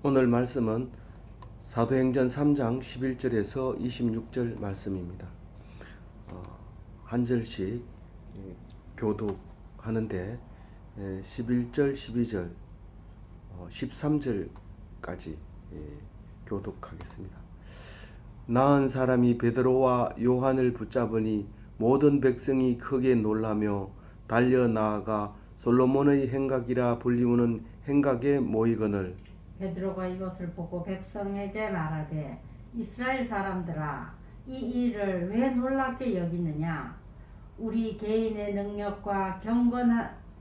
오늘 말씀은 사도행전 3장 11절에서 26절 말씀입니다. 한 절씩 교독하는데 11절, 12절, 13절까지 교독하겠습니다. 나은 사람이 베드로와 요한을 붙잡으니 모든 백성이 크게 놀라며 달려 나아가 솔로몬의 행각이라 불리우는 행각에 모이거늘 베드로가 이것을 보고 백성에게 말하되 이스라엘 사람들아 이 일을 왜 놀랍게 여기느냐 우리 개인의 능력과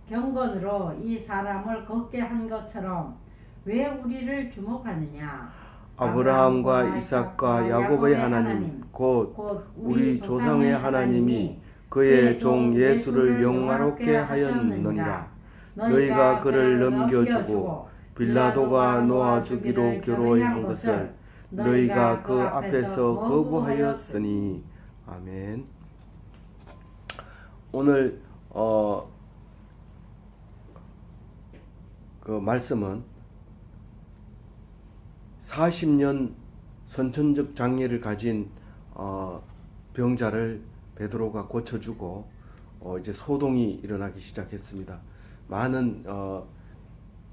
경건으로 이 사람을 걷게 한 것처럼 왜 우리를 주목하느냐 아브라함과 이삭과 야곱의 하나님 곧 우리 조상의 하나님이 그의 종 예수를 영화롭게 하였느니라. 너희가 그를 넘겨주고 빌라도가 놓아주기로 교로한 것을 너희가 그 앞에서 거부하였으니. 아멘. 오늘 그 말씀은 40년 선천적 장애를 가진 병자를 베드로가 고쳐주고 이제 소동이 일어나기 시작했습니다. 많은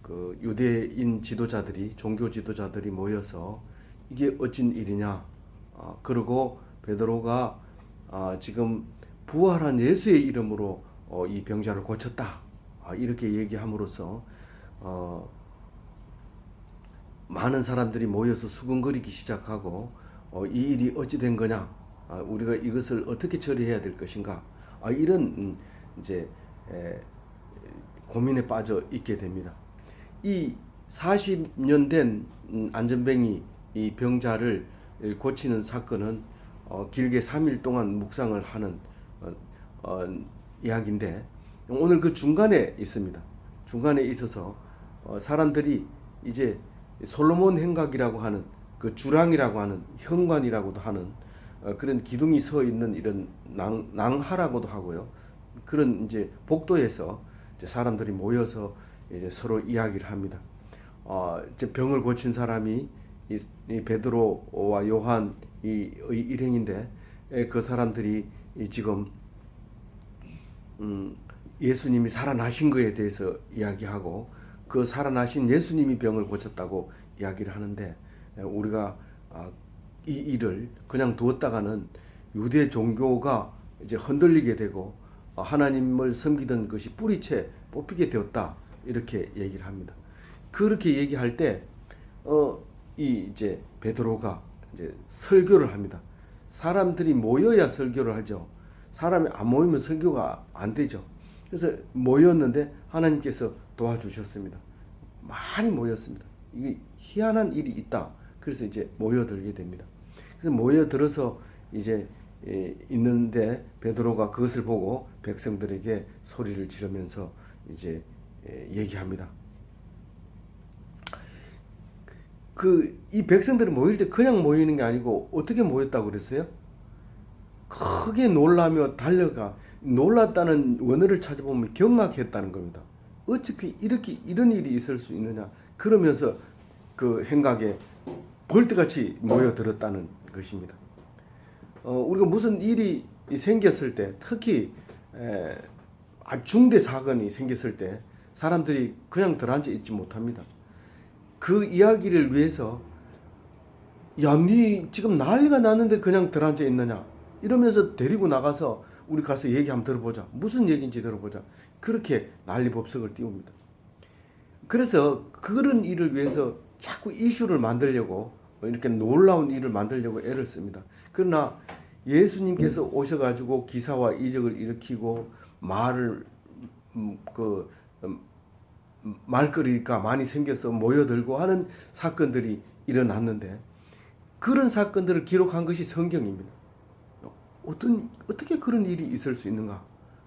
그 유대인 지도자들이 종교 지도자들이 모여서 이게 어찐 일이냐 그리고 베드로가 지금 부활한 예수의 이름으로 이 병자를 고쳤다 이렇게 얘기함으로써 많은 사람들이 모여서 수군거리기 시작하고 이 일이 어찌 된 거냐, 우리가 이것을 어떻게 처리해야 될 것인가, 이런 이제 고민에 빠져 있게 됩니다. 이 40년 된 안전뱅이 이 병자를 고치는 사건은 길게 3일 동안 묵상을 하는 이야기인데 오늘 그 중간에 있습니다. 중간에 있어서 사람들이 이제 솔로몬 행각이라고 하는 그 주랑이라고 하는 현관이라고도 하는 그런 기둥이 서 있는 이런 낭하라고도 하고요. 그런 이제 복도에서 이제 사람들이 모여서 이제 서로 이야기를 합니다. 이제 병을 고친 사람이 이 베드로와 요한 이 일행인데 그 사람들이 지금 예수님이 살아나신 것에 대해서 이야기하고 그 살아나신 예수님이 병을 고쳤다고 이야기를 하는데 우리가 이 일을 그냥 두었다가는 유대 종교가 이제 흔들리게 되고 하나님을 섬기던 것이 뿌리채 뽑히게 되었다 이렇게 얘기를 합니다. 그렇게 얘기할 때 이제 베드로가 이제 설교를 합니다. 사람들이 모여야 설교를 하죠. 사람이 안 모이면 설교가 안 되죠. 그래서 모였는데 하나님께서 도와주셨습니다. 많이 모였습니다. 이게 희한한 일이 있다. 그래서 이제 모여들게 됩니다. 그래서 모여들어서 이제 있는데 베드로가 그것을 보고 백성들에게 소리를 지르면서 이제 얘기합니다. 이 백성들이 모일 때 그냥 모이는 게 아니고 어떻게 모였다고 그랬어요? 크게 놀라며 달려가, 놀랐다는 원어를 찾아보면 경악했다는 겁니다. 어떻게 이런 일이 있을 수 있느냐, 그러면서 그 행각에 벌떼같이 모여들었다는 것입니다. 우리가 무슨 일이 생겼을 때, 특히 아주 중대 사건이 생겼을 때 사람들이 그냥 들어앉아 있지 못합니다. 그 이야기를 위해서 야, 니 지금 난리가 났는데 그냥 들어앉아 있느냐 이러면서 데리고 나가서 우리 가서 얘기 한번 들어보자, 무슨 얘기인지 들어보자, 그렇게 난리법석을 띄웁니다. 그래서 그런 일을 위해서 자꾸 이슈를 만들려고, 이렇게 놀라운 일을 만들려고 애를 씁니다. 그러나 예수님께서 오셔가지고 기사와 이적을 일으키고 말거리가 많이 생겨서 모여들고 하는 사건들이 일어났는데 그런 사건들을 기록한 것이 성경입니다. 어떻게 그런 일이 있을 수 있는가?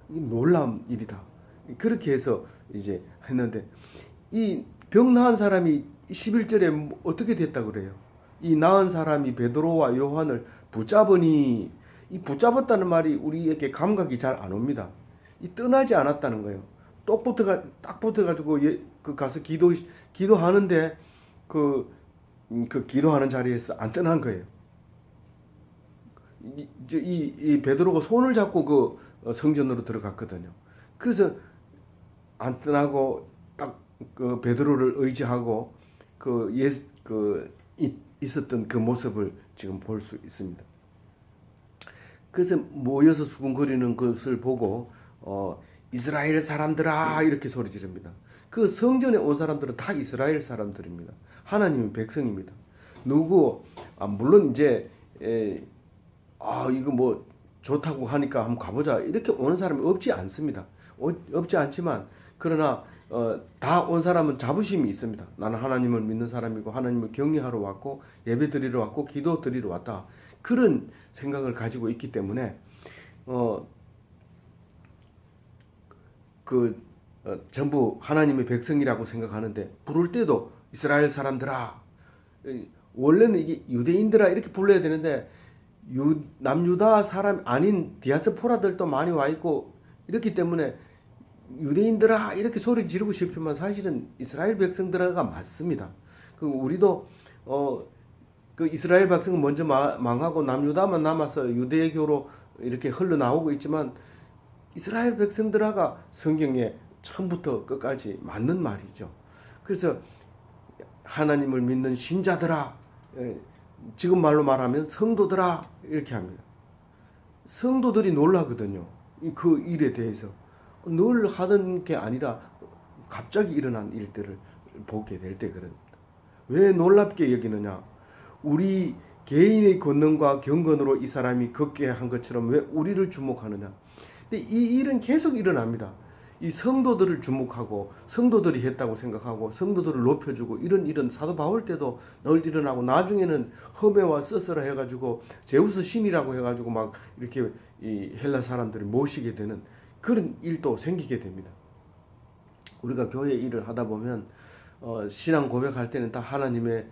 이게 놀라운 일이다. 그렇게 해서 이제 했는데 이 병 나은 사람이 11절에 어떻게 됐다고 그래요? 이 나은 사람이 베드로와 요한을 붙잡으니, 이 붙잡았다는 말이 우리에게 감각이 잘 안 옵니다. 이 떠나지 않았다는 거예요. 딱 붙어가지고 가서 기도하는데 그 기도하는 자리에서 안 떠난 거예요. 이 베드로가 손을 잡고 그 성전으로 들어갔거든요. 그래서 안 떠나고 딱 그 베드로를 의지하고 있었던 그 모습을 지금 볼 수 있습니다. 그래서 모여서 수군거리는 것을 보고 이스라엘 사람들아 이렇게 소리 지릅니다. 그 성전에 온 사람들은 다 이스라엘 사람들입니다. 하나님의 백성입니다. 물론 이제 이거 뭐 좋다고 하니까 한번 가보자 이렇게 오는 사람이 없지 않습니다. 없지 않지만 그러나 다 온 사람은 자부심이 있습니다. 나는 하나님을 믿는 사람이고 하나님을 경외하러 왔고 예배 드리러 왔고 기도 드리러 왔다. 그런 생각을 가지고 있기 때문에 전부 하나님의 백성이라고 생각하는데 부를 때도 이스라엘 사람들아, 원래는 이게 유대인들아 이렇게 불러야 되는데 남유다 사람 아닌 디아스포라들도 많이 와 있고 이렇기 때문에 유대인들아 이렇게 소리 지르고 싶지만 사실은 이스라엘 백성들아가 맞습니다. 우리도 그 이스라엘 백성은 먼저 망하고 남유다만 남아서 유대교로 이렇게 흘러나오고 있지만 이스라엘 백성들아가 성경에 처음부터 끝까지 맞는 말이죠. 그래서 하나님을 믿는 신자들아, 지금 말로 말하면 성도들아 이렇게 합니다. 성도들이 놀라거든요. 그 일에 대해서 늘 하던 게 아니라 갑자기 일어난 일들을 보게 될 때 그럽니다. 왜 놀랍게 여기느냐? 우리 개인의 권능과 경건으로 이 사람이 걷게 한 것처럼 왜 우리를 주목하느냐? 근데 이 일은 계속 일어납니다. 이 성도들을 주목하고 성도들이 했다고 생각하고 성도들을 높여주고 이런 일은 사도 바울 때도 늘 일어나고 나중에는 허메와 스스라 해가지고 제우스 신이라고 해가지고 막 이렇게 이 헬라 사람들을 모시게 되는 그런 일도 생기게 됩니다. 우리가 교회 일을 하다 보면 신앙 고백할 때는 다 하나님의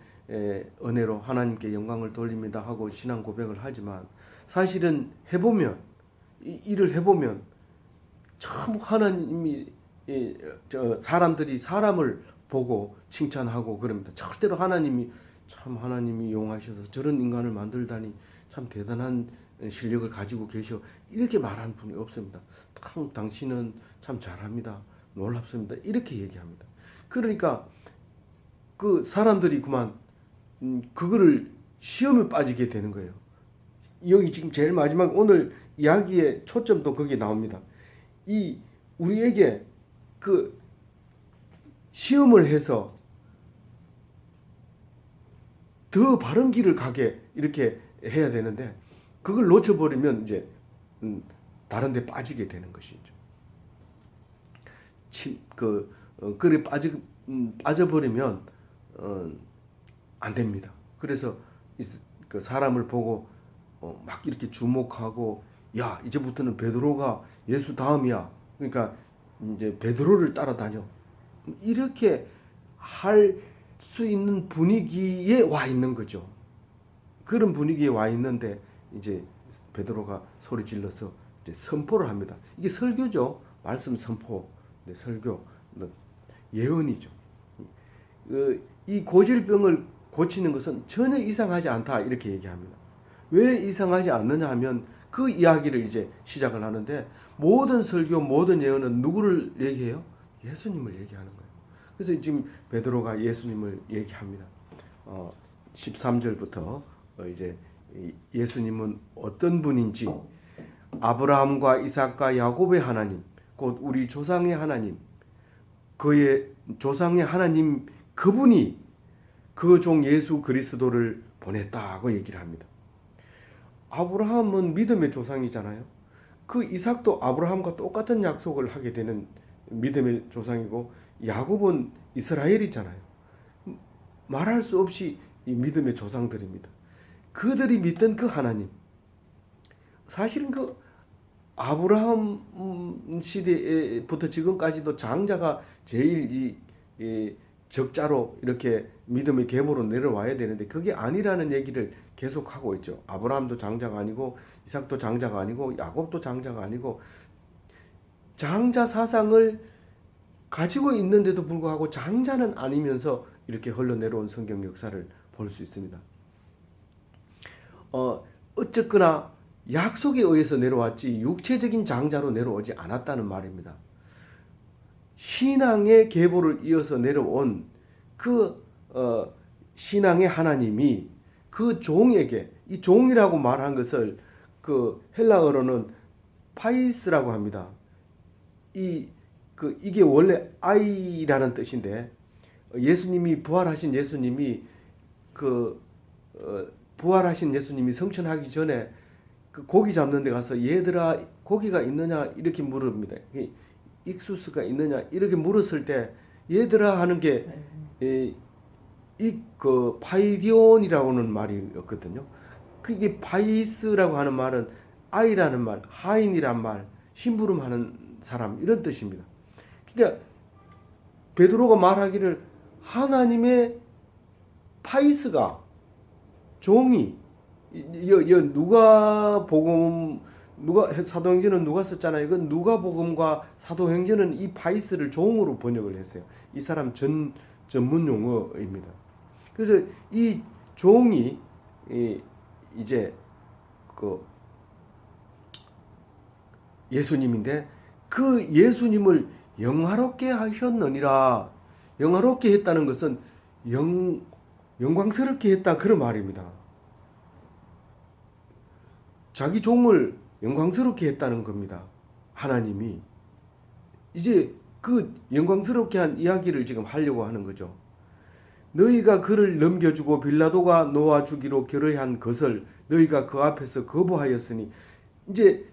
은혜로 하나님께 영광을 돌립니다 하고 신앙 고백을 하지만 사실은 해보면 이 일을 해보면 참 하나님이 사람들이 사람을 보고 칭찬하고 그럽니다. 절대로 하나님이 용하셔서 저런 인간을 만들다니 참 대단한 실력을 가지고 계셔 이렇게 말하는 분이 없습니다. 당신은 참 잘합니다. 놀랍습니다. 이렇게 얘기합니다. 그러니까 그 사람들이 그만 그거를 시험에 빠지게 되는 거예요. 여기 지금 제일 마지막 오늘 이야기의 초점도 거기에 나옵니다. 우리에게 그 시험을 해서 더 바른 길을 가게 이렇게 해야 되는데 그걸 놓쳐버리면 이제 다른 데 빠지게 되는 것이죠. 그래 빠져버리면 안 됩니다. 그래서 그 사람을 보고 막 이렇게 주목하고 야 이제부터는 베드로가 예수 다음이야. 그러니까 이제 베드로를 따라다녀. 이렇게 할 수 있는 분위기에 와 있는 거죠. 그런 분위기에 와 있는데 이제 베드로가 소리 질러서 이제 선포를 합니다. 이게 설교죠. 말씀 선포, 설교, 예언이죠. 이 고질병을 고치는 것은 전혀 이상하지 않다 이렇게 얘기합니다. 왜 이상하지 않느냐 하면 그 이야기를 이제 시작을 하는데 모든 설교, 모든 예언은 누구를 얘기해요? 예수님을 얘기하는 거예요. 그래서 지금 베드로가 예수님을 얘기합니다. 13절부터 이제 예수님은 어떤 분인지 아브라함과 이삭과 야곱의 하나님, 곧 우리 조상의 하나님, 그의 조상의 하나님 그분이 그 종 예수 그리스도를 보냈다고 얘기를 합니다. 아브라함은 믿음의 조상이잖아요. 그 이삭도 아브라함과 똑같은 약속을 하게 되는 믿음의 조상이고 야곱은 이스라엘이잖아요. 말할 수 없이 이 믿음의 조상들입니다. 그들이 믿던 그 하나님, 사실은 그 아브라함 시대부터 지금까지도 장자가 제일 이 적자로 이렇게 믿음의 계보로 내려와야 되는데 그게 아니라는 얘기를 계속하고 있죠. 아브라함도 장자가 아니고 이삭도 장자가 아니고 야곱도 장자가 아니고 장자 사상을 가지고 있는데도 불구하고 장자는 아니면서 이렇게 흘러내려온 성경 역사를 볼 수 있습니다. 어쨌거나 약속에 의해서 내려왔지 육체적인 장자로 내려오지 않았다는 말입니다. 신앙의 계보를 이어서 내려온 그 신앙의 하나님이 그 종에게, 이 종이라고 말한 것을 그 헬라어로는 파이스라고 합니다. 이게 원래 아이라는 뜻인데, 예수님이 부활하신 예수님이 부활하신 예수님이 성천하기 전에 그 고기 잡는 데 가서 얘들아 고기가 있느냐 이렇게 물읍니다. 익수수가 있느냐 이렇게 물었을 때 얘들아 하는 게 그 파이디온이라고는 말이었거든요. 그게 파이스라고 하는 말은 아이라는 말, 하인이란 말, 심부름하는 사람 이런 뜻입니다. 그러니까 베드로가 말하기를 하나님의 파이스가 종이 사도행전은 누가 썼잖아요. 이건 누가복음과 사도행전은 이 파이스를 종으로 번역을 했어요. 이 사람 전문 용어입니다. 그래서 이 종이 이제 그 예수님인데 그 예수님을 영화롭게 하셨느니라. 영화롭게 했다는 것은 영광스럽게 했다 그런 말입니다. 자기 종을 영광스럽게 했다는 겁니다. 하나님이 이제 그 영광스럽게 한 이야기를 지금 하려고 하는 거죠. 너희가 그를 넘겨주고 빌라도가 놓아주기로 결의한 것을 너희가 그 앞에서 거부하였으니, 이제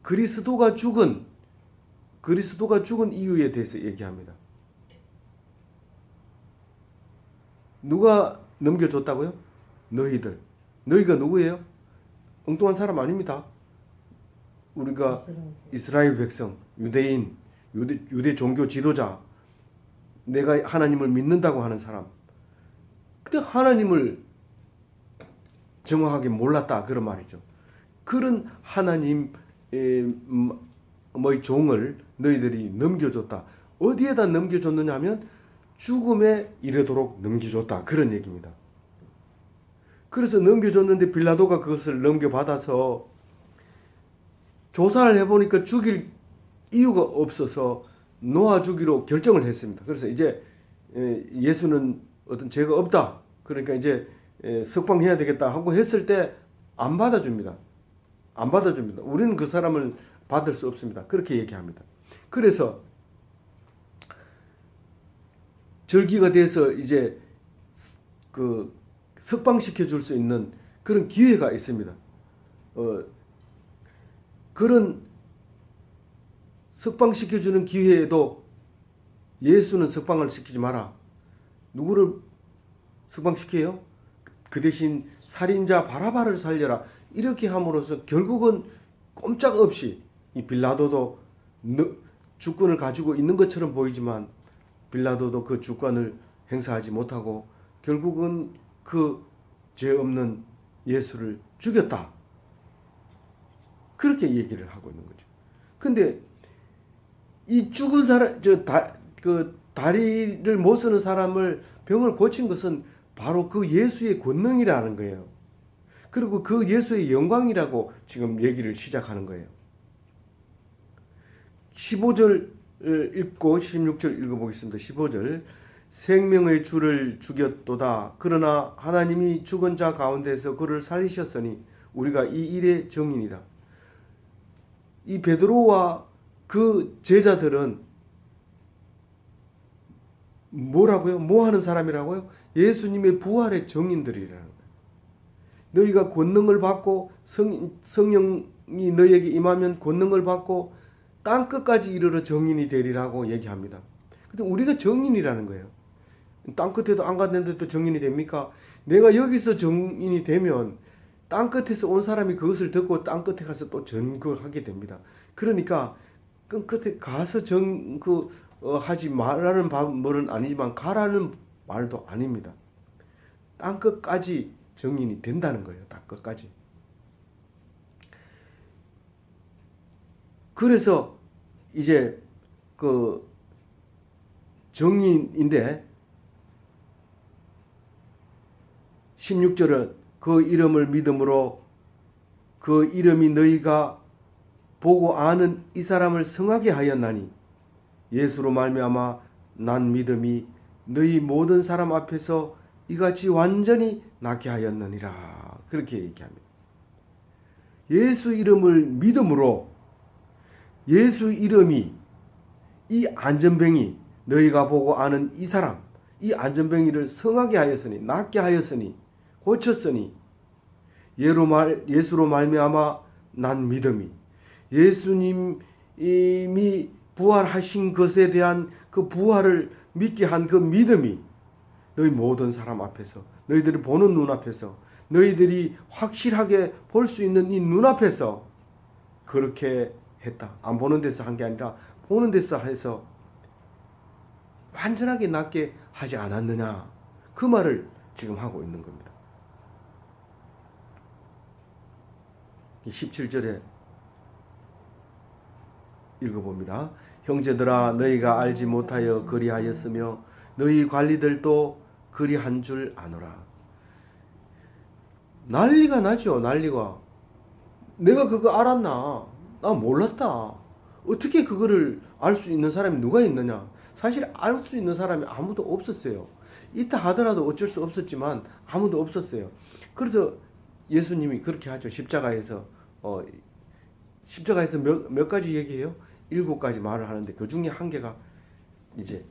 그리스도가 죽은 이유에 대해서 얘기합니다. 누가 넘겨줬다고요? 너희들. 너희가 누구예요? 엉뚱한 사람 아닙니다. 우리가 이스라엘 백성, 유대인, 유대 종교 지도자, 내가 하나님을 믿는다고 하는 사람. 근데 하나님을 정확하게 몰랐다 그런 말이죠. 그런 하나님의 종을 너희들이 넘겨줬다. 어디에다 넘겨줬느냐 하면 죽음에 이르도록 넘겨줬다 그런 얘기입니다. 그래서 넘겨줬는데 빌라도가 그것을 넘겨받아서 조사를 해보니까 죽일 이유가 없어서 놓아주기로 결정을 했습니다. 그래서 이제 예수는 어떤 죄가 없다. 그러니까 이제 석방해야 되겠다 하고 했을 때 안 받아줍니다. 안 받아줍니다. 우리는 그 사람을 받을 수 없습니다. 그렇게 얘기합니다. 그래서 절기가 돼서 이제 그 석방시켜 줄 수 있는 그런 기회가 있습니다. 그런 석방시켜 주는 기회에도 예수는 석방을 시키지 마라. 누구를 석방시켜요? 그 대신 살인자 바라바를 살려라. 이렇게 함으로써 결국은 꼼짝없이 이 빌라도도 주권을 가지고 있는 것처럼 보이지만 빌라도도 그 주권을 행사하지 못하고 결국은 그 죄 없는 예수를 죽였다. 그렇게 얘기를 하고 있는 거죠. 근데 이 죽은 사람, 다리를 못 쓰는 사람을 병을 고친 것은 바로 그 예수의 권능이라는 거예요. 그리고 그 예수의 영광이라고 지금 얘기를 시작하는 거예요. 15절 읽고 16절 읽어보겠습니다. 15절 생명의 주를 죽였도다. 그러나 하나님이 죽은 자 가운데서 그를 살리셨으니 우리가 이 일의 증인이라. 이 베드로와 그 제자들은 뭐라고요? 뭐 하는 사람이라고요? 예수님의 부활의 증인들이라는 거예요. 너희가 권능을 받고 성령이 너희에게 임하면 권능을 받고 땅 끝까지 이르러 증인이 되리라고 얘기합니다. 근데 우리가 증인이라는 거예요. 땅 끝에도 안 갔는데도 증인이 됩니까? 내가 여기서 증인이 되면 땅 끝에서 온 사람이 그것을 듣고 땅 끝에 가서 또 증거하게 됩니다. 그러니까 끝에 가서 하지 말라는 말은 아니지만 가라는 말도 아닙니다. 땅 끝까지 증인이 된다는 거예요. 땅 끝까지. 그래서 이제 그 증인인데 16절은 그 이름을 믿음으로 그 이름이 너희가 보고 아는 이 사람을 성하게 하였나니 예수로 말미암아 난 믿음이 너희 모든 사람 앞에서 이같이 완전히 낫게 하였느니라. 그렇게 얘기합니다. 예수 이름을 믿음으로 예수 이름이 이 안전병이 너희가 보고 아는 이 사람 이 안전병이를 성하게 하였으니 낫게 하였으니 고쳤으니 예수로 말미암아 난 믿음이 예수님이 부활하신 것에 대한 그 부활을 믿게 한 그 믿음이 너희 모든 사람 앞에서 너희들이 보는 눈앞에서 너희들이 확실하게 볼 수 있는 이 눈앞에서 그렇게 했다. 안 보는 데서 한 게 아니라 보는 데서 해서 완전하게 낫게 하지 않았느냐. 그 말을 지금 하고 있는 겁니다. 17절에 읽어봅니다. 형제들아 너희가 알지 못하여 그리하였으며 너희 관리들도 그리한 줄 아노라. 난리가 나죠. 난리가. 내가 그거 알았나? 나 몰랐다. 어떻게 그거를 알 수 있는 사람이 누가 있느냐? 사실 알 수 있는 사람이 아무도 없었어요. 있다 하더라도 어쩔 수 없었지만 아무도 없었어요. 그래서 예수님이 그렇게 하죠. 십자가에서 몇 가지 얘기해요? 7가지 말을 하는데 그 중에 한 개가 이제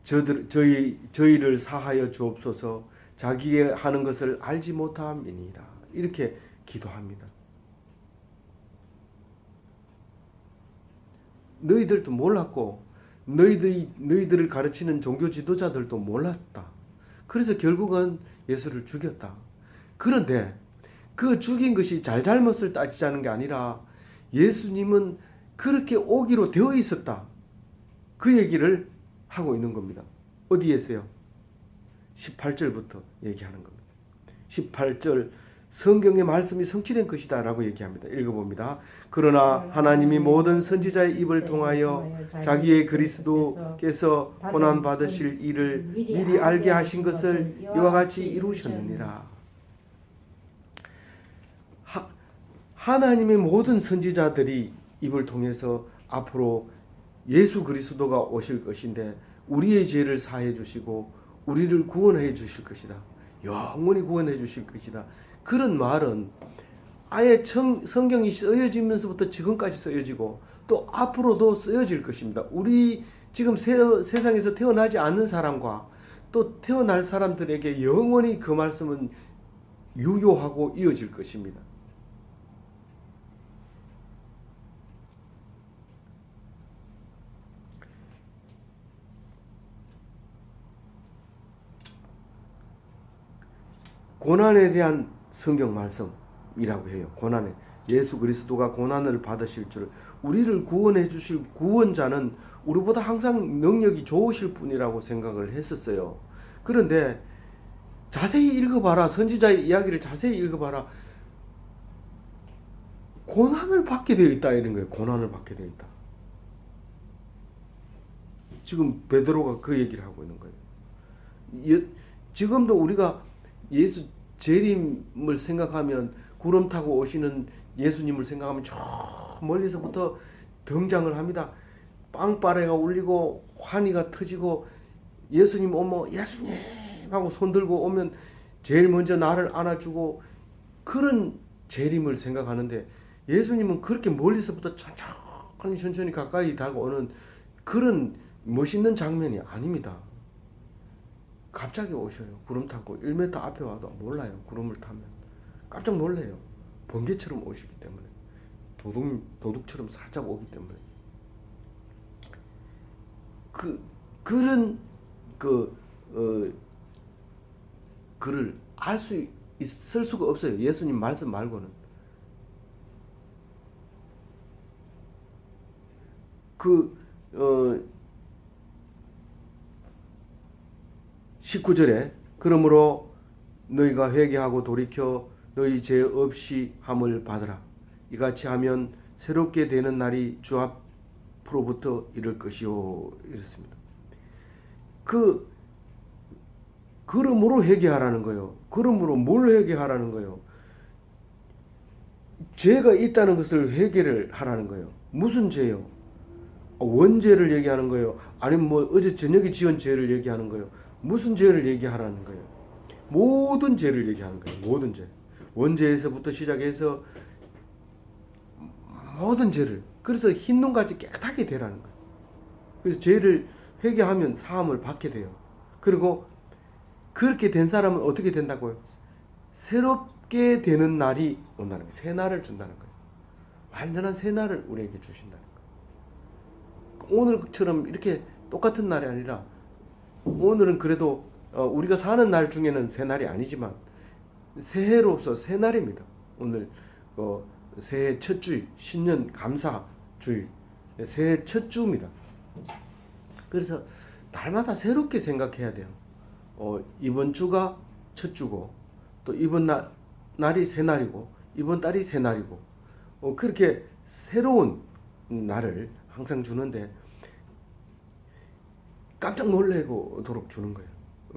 저희를 사하여 주옵소서 자기의 하는 것을 알지 못함이니이다. 이렇게 기도합니다. 너희들도 몰랐고 너희들을 가르치는 종교 지도자들도 몰랐다. 그래서 결국은 예수를 죽였다. 그런데 그 죽인 것이 잘잘못을 따지자는 게 아니라 예수님은 그렇게 오기로 되어 있었다. 그 얘기를 하고 있는 겁니다. 어디에서요? 18절부터 얘기하는 겁니다. 18절 성경의 말씀이 성취된 것이다 라고 얘기합니다. 읽어봅니다. 그러나 하나님이 모든 선지자의 입을 통하여 자기의 그리스도께서 고난받으실 일을 미리 알게 하신 것을 이와 같이 이루셨느니라. 하나님의 모든 선지자들이 입을 통해서 앞으로 예수 그리스도가 오실 것인데 우리의 죄를 사해 주시고 우리를 구원해 주실 것이다. 영원히 구원해 주실 것이다. 그런 말은 아예 성경이 쓰여지면서부터 지금까지 쓰여지고 또 앞으로도 쓰여질 것입니다. 우리 지금 세상에서 태어나지 않는 사람과 또 태어날 사람들에게 영원히 그 말씀은 유효하고 이어질 것입니다. 고난에 대한 성경 말씀이라고 해요. 고난에 예수 그리스도가 고난을 받으실 줄 우리를 구원해 주실 구원자는 우리보다 항상 능력이 좋으실 분이라고 생각을 했었어요. 그런데 자세히 읽어봐라. 선지자의 이야기를 자세히 읽어봐라. 고난을 받게 되어 있다 이런 거예요. 고난을 받게 되어 있다. 지금 베드로가 그 얘기를 하고 있는 거예요. 지금도 우리가 예수 재림을 생각하면 구름 타고 오시는 예수님을 생각하면 저 멀리서부터 등장을 합니다. 빵빠레가 울리고 환희가 터지고 예수님 오면 예수님 하고 손들고 오면 제일 먼저 나를 안아주고 그런 재림을 생각하는데 예수님은 그렇게 멀리서부터 천천히 가까이 다가오는 그런 멋있는 장면이 아닙니다. 갑자기 오셔요. 구름 타고 1m 앞에 와도 몰라요. 구름을 타면 깜짝 놀래요. 번개처럼 오시기 때문에 도둑처럼 살짝 오기 때문에 그런 그를 알 수 있을 수가 없어요. 예수님 말씀 말고는. 19절에 그러므로 너희가 회개하고 돌이켜 너희 죄 없이 함을 받으라. 이같이 하면 새롭게 되는 날이 주 앞으로부터 이를 것이요 이렇습니다. 그러므로 회개하라는 거예요. 그러므로 뭘 회개하라는 거예요? 죄가 있다는 것을 회개를 하라는 거예요. 무슨 죄요? 원죄를 얘기하는 거예요? 아니면 뭐 어제 저녁에 지은 죄를 얘기하는 거예요? 무슨 죄를 얘기하라는 거예요? 모든 죄를 얘기하는 거예요. 모든 죄. 원죄에서부터 시작해서 모든 죄를. 그래서 흰눈같이 깨끗하게 되라는 거예요. 그래서 죄를 회개하면 사함을 받게 돼요. 그리고 그렇게 된 사람은 어떻게 된다고요? 새롭게 되는 날이 온다는 거예요. 새 날을 준다는 거예요. 완전한 새 날을 우리에게 주신다는 거예요. 오늘처럼 이렇게 똑같은 날이 아니라 오늘은 그래도 우리가 사는 날 중에는 새 날이 아니지만 새해로서 새 날입니다. 오늘 새해 첫 주일, 신년 감사 주일, 새해 첫 주입니다. 그래서 날마다 새롭게 생각해야 돼요. 이번 주가 첫 주고 또 이번 날이 새 날이고 이번 달이 새 날이고 그렇게 새로운 날을 항상 주는데 깜짝 놀래고도록 주는 거예요.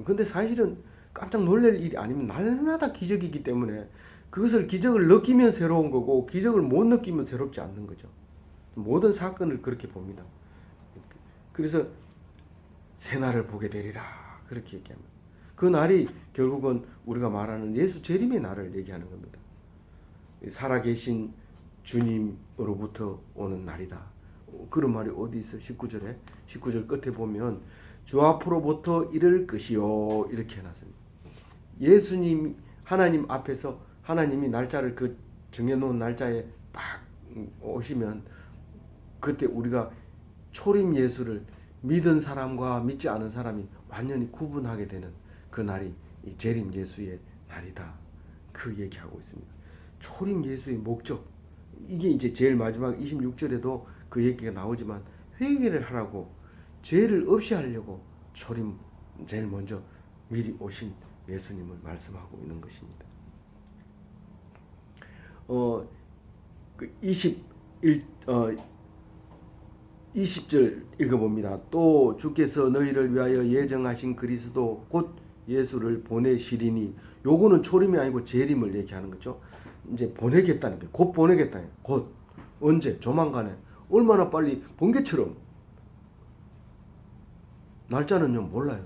근데 사실은 깜짝 놀랄 일이 아니면 날마다 기적이기 때문에 그것을 기적을 느끼면 새로운 거고 기적을 못 느끼면 새롭지 않는 거죠. 모든 사건을 그렇게 봅니다. 그래서 새 날을 보게 되리라 그렇게 얘기합니다. 그 날이 결국은 우리가 말하는 예수 재림의 날을 얘기하는 겁니다. 살아계신 주님으로부터 오는 날이다. 그런 말이 어디 있어요? 19절 끝에 보면 주 앞으로부터 이를 것이요 이렇게 해놨습니다. 예수님 하나님 앞에서 하나님이 날짜를 그 정해놓은 날짜에 딱 오시면 그때 우리가 초림 예수를 믿은 사람과 믿지 않은 사람이 완전히 구분하게 되는 그 날이 이 재림 예수의 날이다. 그 얘기하고 있습니다. 초림 예수의 목적 이게 이제 제일 마지막 26절에도 그 얘기가 나오지만 회개를 하라고 죄를 없이 하려고 초림 제일 먼저 미리 오신 예수님을 말씀하고 있는 것입니다. 20절 읽어봅니다. 또 주께서 너희를 위하여 예정하신 그리스도 곧 예수를 보내시리니 요거는 초림이 아니고 재림을 얘기하는 거죠. 이제 보내겠다는 게 곧 보내겠다. 곧 언제 조만간에 얼마나 빨리 번개처럼 날짜는요 몰라요.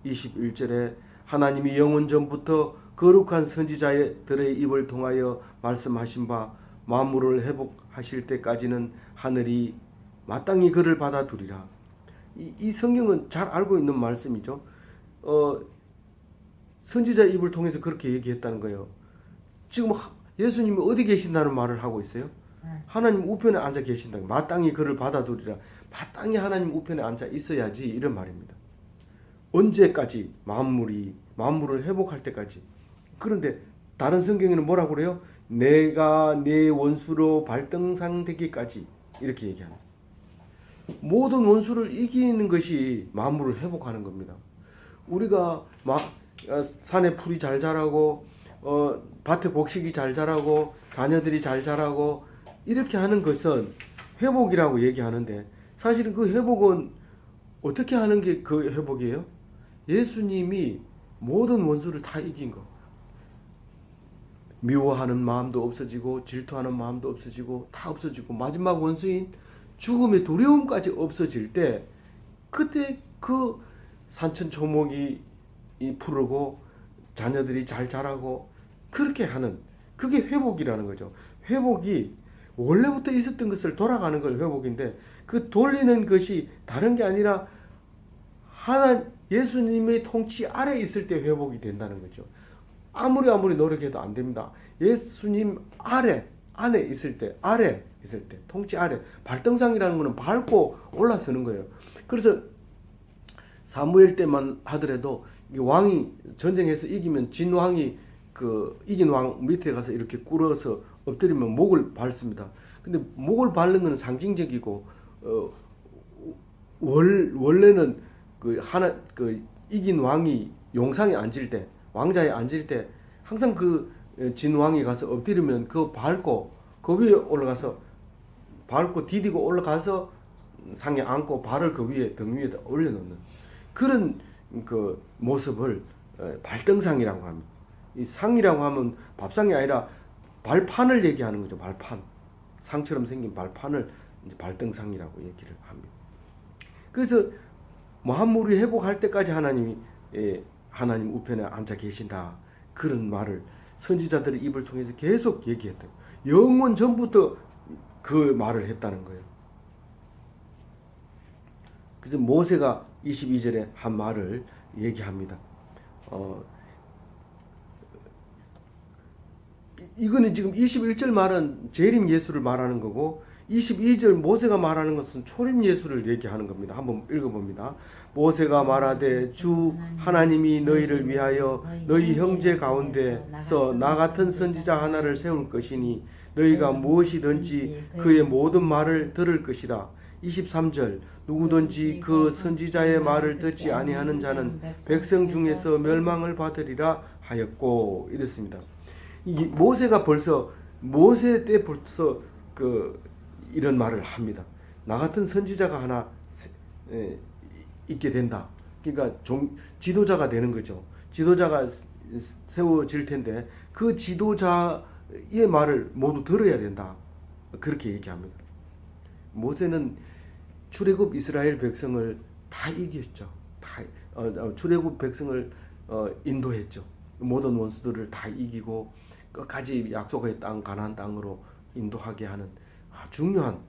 21절에 하나님이 영원 전부터 거룩한 선지자들의 입을 통하여 말씀하신 바 만물을 회복하실 때까지는 하늘이 마땅히 그를 받아두리라. 이 성경은 잘 알고 있는 말씀이죠. 선지자 입을 통해서 그렇게 얘기했다는 거예요. 지금 예수님이 어디 계신다는 말을 하고 있어요? 하나님 우편에 앉아 계신다. 마땅히 그를 받아두리라. 마땅히 하나님 우편에 앉아 있어야지 이런 말입니다. 언제까지? 만물을 회복할 때까지. 그런데 다른 성경에는 뭐라고 그래요? 내가 내 원수로 발등상되기까지 이렇게 얘기합니다. 모든 원수를 이기는 것이 만물을 회복하는 겁니다. 우리가 산에 풀이 잘 자라고 밭에 곡식이 잘 자라고 자녀들이 잘 자라고 이렇게 하는 것은 회복이라고 얘기하는데 사실은 그 회복은 어떻게 하는 게 그 회복이에요? 예수님이 모든 원수를 다 이긴 거. 미워하는 마음도 없어지고 질투하는 마음도 없어지고 다 없어지고 마지막 원수인 죽음의 두려움까지 없어질 때 그때 그 산천초목이 푸르고 자녀들이 잘 자라고 그렇게 하는 그게 회복이라는 거죠. 회복이 원래부터 있었던 것을 돌아가는 걸 회복인데 그 돌리는 것이 다른 게 아니라 예수님의 통치 아래 있을 때 회복이 된다는 거죠. 아무리 노력해도 안 됩니다. 예수님 안에 있을 때, 통치 아래, 발등상이라는 것은 밟고 올라서는 거예요. 그래서 사무엘 때만 하더라도 왕이 전쟁에서 이기면 진 왕이 그 이긴 왕 밑에 가서 이렇게 꿇어서 엎드리면 목을 밟습니다. 근데 목을 밟는 것은 상징적이고 원래는 그 이긴 왕이 용상에 앉을 때 왕자에 앉을 때 항상 그 진왕이 가서 엎드리면 그거 밟고 그 위에 올라가서 밟고 디디고 올라가서 상에 앉고 발을 그 위에 등 위에다 올려놓는 그런 그 모습을 발등상이라고 합니다. 이 상이라고 하면 밥상이 아니라 발판을 얘기하는 거죠. 발판. 상처럼 생긴 발판을 이제 발등상이라고 얘기를 합니다. 그래서 뭐 한 무리 회복할 때까지 하나님이 하나님 우편에 앉아 계신다. 그런 말을 선지자들의 입을 통해서 계속 얘기했다. 영원 전부터 그 말을 했다는 거예요. 그래서 모세가 22절에 한 말을 얘기합니다. 이거는 지금 21절 말은 재림 예수를 말하는 거고 22절 모세가 말하는 것은 초림 예수를 얘기하는 겁니다. 한번 읽어봅니다. 모세가 말하되 주 하나님이 너희를 위하여 너희 형제 가운데서 나 같은 선지자 하나를 세울 것이니 너희가 무엇이든지 그의 모든 말을 들을 것이라. 23절 누구든지 그 선지자의 말을 듣지 아니하는 자는 백성 중에서 멸망을 받으리라 하였고 이랬습니다. 이 모세가 벌써 모세 때 벌써 이런 말을 합니다. 나 같은 선지자가 하나 있게 된다. 그러니까 지도자가 되는 거죠. 지도자가 세워질 텐데 그 지도자의 말을 모두 들어야 된다. 그렇게 얘기합니다. 모세는 출애굽 이스라엘 백성을 다 이겼죠. 출애굽 백성을 인도했죠. 모든 원수들을 다 이기고 끝까지 약속의 땅 가나안 땅으로 인도하게 하는 중요한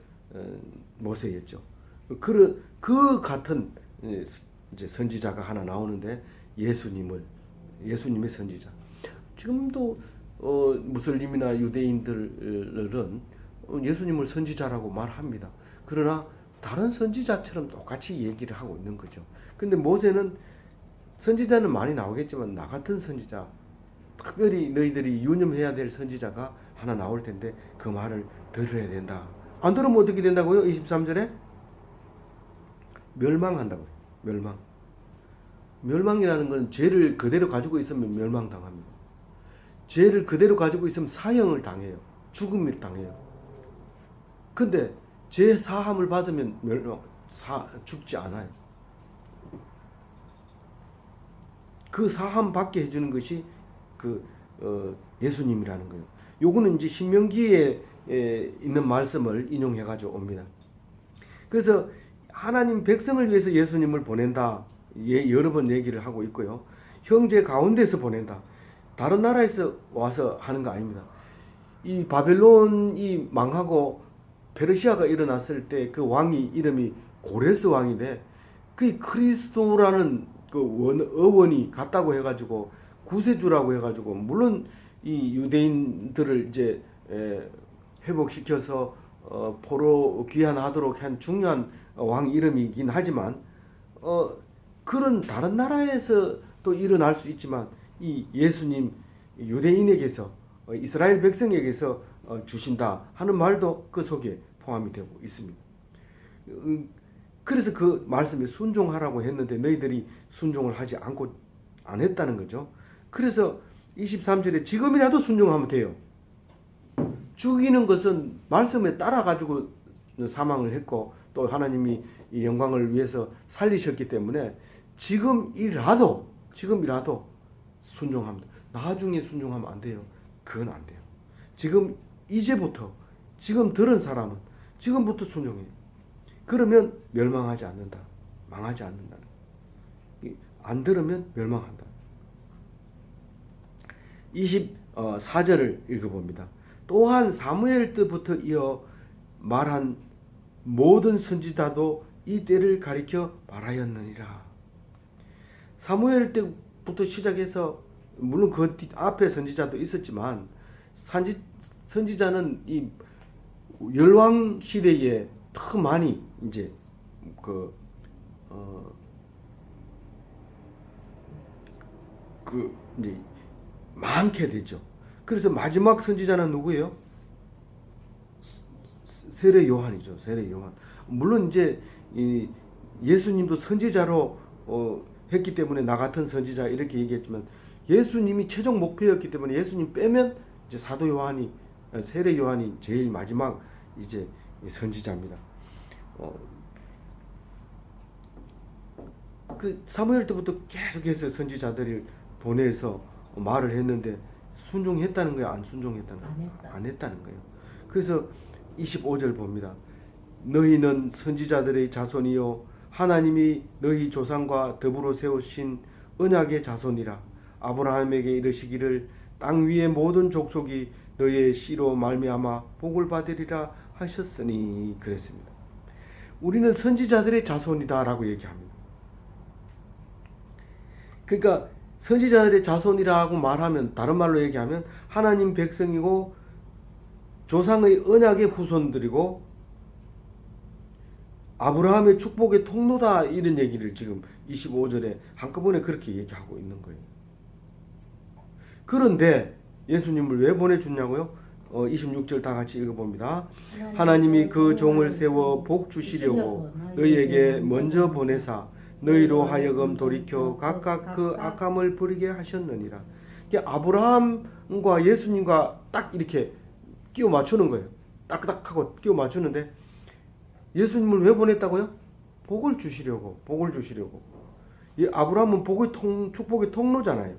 모세였죠. 그 같은 이제 선지자가 하나 나오는데 예수님의 선지자. 지금도 무슬림이나 유대인들은 예수님을 선지자라고 말합니다. 그러나 다른 선지자처럼 똑같이 얘기를 하고 있는 거죠. 근데 모세는 선지자는 많이 나오겠지만 나 같은 선지자, 특별히 너희들이 유념해야 될 선지자가 하나 나올 텐데 그 말을 들어야 된다. 안 들으면 어떻게 된다고요? 23절에 멸망한다고요. 멸망이라는 건 죄를 그대로 가지고 있으면 멸망당합니다. 죄를 그대로 가지고 있으면 사형을 당해요. 죽음을 당해요. 근데 죄 사함을 받으면 죽지 않아요. 그 사함 받게 해주는 것이 예수님이라는 거예요. 요거는 이제 신명기에 있는 말씀을 인용해 가지고 옵니다. 그래서 하나님 백성을 위해서 예수님을 보낸다. 여러 번 얘기를 하고 있고요. 형제 가운데서 보낸다. 다른 나라에서 와서 하는 거 아닙니다. 이 바벨론이 망하고 페르시아가 일어났을 때 그 왕이 이름이 고레스 왕인데 그 그리스도라는 그 어원이 같다고 해가지고 구세주라고 해가지고 물론 이 유대인들을 이제 회복시켜서 포로 귀환하도록 한 중요한 왕 이름이긴 하지만 그런 다른 나라에서 또 일어날 수 있지만 이 예수님 유대인에게서 이스라엘 백성에게서 주신다 하는 말도 그 속에 포함이 되고 있습니다. 그래서 그 말씀에 순종하라고 했는데 너희들이 순종을 하지 않고 안 했다는 거죠. 그래서 23절에 지금이라도 순종하면 돼요. 죽이는 것은 말씀에 따라 가지고 사망을 했고 또 하나님이 이 영광을 위해서 살리셨기 때문에 지금이라도 순종합니다. 나중에 순종하면 안 돼요. 그건 안 돼요. 이제부터 지금 들은 사람은 지금부터 순종해요. 그러면 멸망하지 않는다. 망하지 않는다. 안 들으면 멸망한다. 24절을 읽어봅니다. 또한 사무엘 때부터 이어 말한 모든 선지자도 이 때를 가리켜 말하였느니라. 사무엘 때부터 시작해서 물론 그 앞에 선지자도 있었지만 선지자는 이 열왕 시대에 더 많이 이제 이제 많게 되죠. 그래서 마지막 선지자는 누구예요? 세례 요한이죠. 세례 요한. 물론 이제 예수님도 선지자로 했기 때문에 나 같은 선지자 이렇게 얘기했지만 예수님이 최종 목표였기 때문에 예수님 빼면 이제 사도 요한이 세례 요한이 제일 마지막 이제 그 사무엘 때부터 계속해서 선지자들을 보내서 말을 했는데 순종했다는 거야, 안 순종했다는 거야? 안 했다. 안 했다는 거예요. 그래서 25절 봅니다. 너희는 선지자들의 자손이요 하나님이 너희 조상과 더불어 세우신 언약의 자손이라. 아브라함에게 이르시기를 땅 위의 모든 족속이 너희의 씨로 말미암아 복을 받으리라 하셨으니 그랬습니다. 우리는 선지자들의 자손이다라고 얘기합니다. 그러니까 선지자들의 자손이라고 말하면, 다른 말로 얘기하면 하나님 백성이고 조상의 언약의 후손들이고 아브라함의 축복의 통로다, 이런 얘기를 지금 25절에 한꺼번에 그렇게 얘기하고 있는 거예요. 그런데 예수님을 왜 보내주냐고요? 26절 다 같이 읽어봅니다. 하나님이 그 종을 세워 복 주시려고 너희에게 먼저 보내사 너희로 하여금 돌이켜 각각 그 악함을 버리게 하셨느니라. 아브라함과 예수님과 딱 이렇게 끼워 맞추는 거예요. 딱딱하고 끼워 맞추는데, 예수님을 왜 보냈다고요? 복을 주시려고. 아브라함은 축복의 통로잖아요.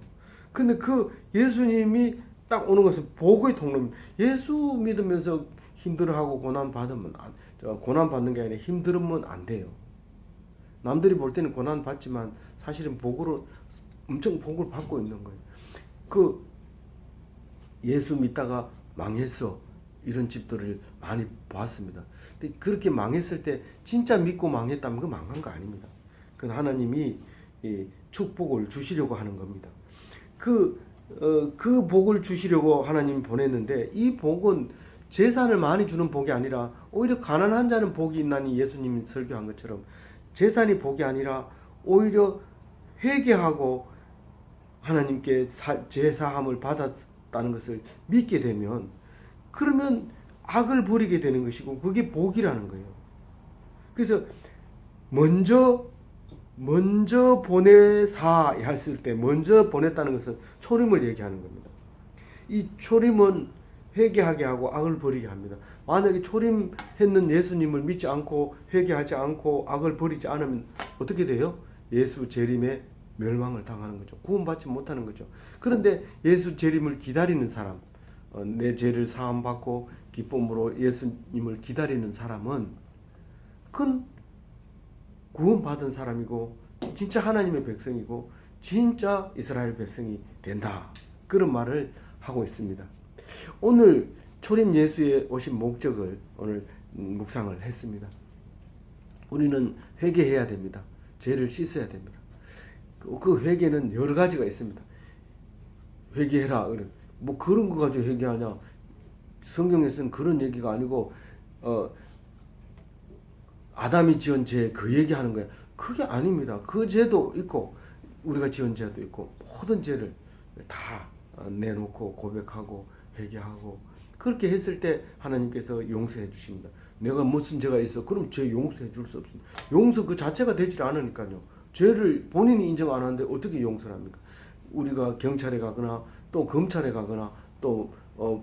근데 그 예수님이 딱 오는 것은 복의 통로입니다. 예수 믿으면서 힘들어하고 고난 받으면 고난 받는 게 아니라 힘들으면 안 돼요. 남들이 볼 때는 고난 받지만 사실은 복으로 엄청 복을 받고 있는 거예요. 그 예수 믿다가 망했어, 이런 집들을 많이 봤습니다. 근데 그렇게 망했을 때 진짜 믿고 망했다면 그 망한 거 아닙니다. 그건 하나님이 축복을 주시려고 하는 겁니다. 그 복을 주시려고 하나님이 보냈는데, 이 복은 재산을 많이 주는 복이 아니라 오히려 가난한 자는 복이 있나니 예수님이 설교한 것처럼 재산이 복이 아니라 오히려 회개하고 하나님께 제사함을 받았다는 것을 믿게 되면, 그러면 악을 버리게 되는 것이고 그게 복이라는 거예요. 그래서 먼저 보내사 했을 때, 먼저 보냈다는 것은 초림을 얘기하는 겁니다. 이 초림은 회개하게 하고 악을 버리게 합니다. 만약에 초림했는 예수님을 믿지 않고 회개하지 않고 악을 버리지 않으면 어떻게 돼요? 예수 재림에 멸망을 당하는 거죠. 구원받지 못하는 거죠. 그런데 예수 재림을 기다리는 사람, 내 죄를 사함받고 기쁨으로 예수님을 기다리는 사람은 큰 구원받은 사람이고 진짜 하나님의 백성이고 진짜 이스라엘 백성이 된다, 그런 말을 하고 있습니다. 오늘 초림 예수에 오신 목적을 오늘 묵상을 했습니다. 우리는 회개해야 됩니다. 죄를 씻어야 됩니다. 그 회개는 여러 가지가 있습니다. 회개해라, 뭐 그런 거 가지고 회개하냐? 성경에서는 그런 얘기가 아니고 아담이 지은 죄 그 얘기하는 거야. 그게 아닙니다. 그 죄도 있고 우리가 지은 죄도 있고 모든 죄를 다 내놓고 고백하고 회개하고 그렇게 했을 때 하나님께서 용서해 주십니다. 내가 무슨 죄가 있어? 그럼 죄 용서해 줄 수 없습니다. 용서 그 자체가 되질 않으니까요. 죄를 본인이 인정 안 하는데 어떻게 용서를 합니까? 우리가 경찰에 가거나 또 검찰에 가거나 또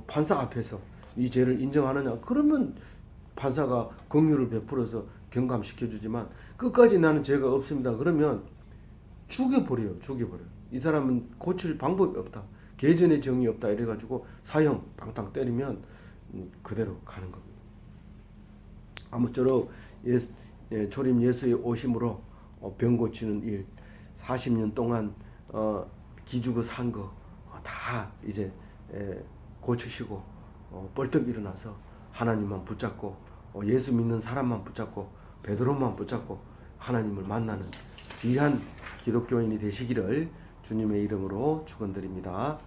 판사 앞에서 이 죄를 인정하느냐? 그러면 판사가 긍휼을 베풀어서 경감시켜 주지만 끝까지 나는 죄가 없습니다. 그러면 죽여버려요. 이 사람은 고칠 방법이 없다. 개전의 정이 없다. 이래가지고 사형 땅땅 때리면 그대로 가는 겁니다. 아무쪼록 초림 예수의 오심으로 병 고치는 일, 40년 동안 기죽어 산 거 다 이제 고치시고 벌떡 일어나서 하나님만 붙잡고 예수 믿는 사람만 붙잡고 베드로만 붙잡고 하나님을 만나는 귀한 기독교인이 되시기를 주님의 이름으로 축원드립니다.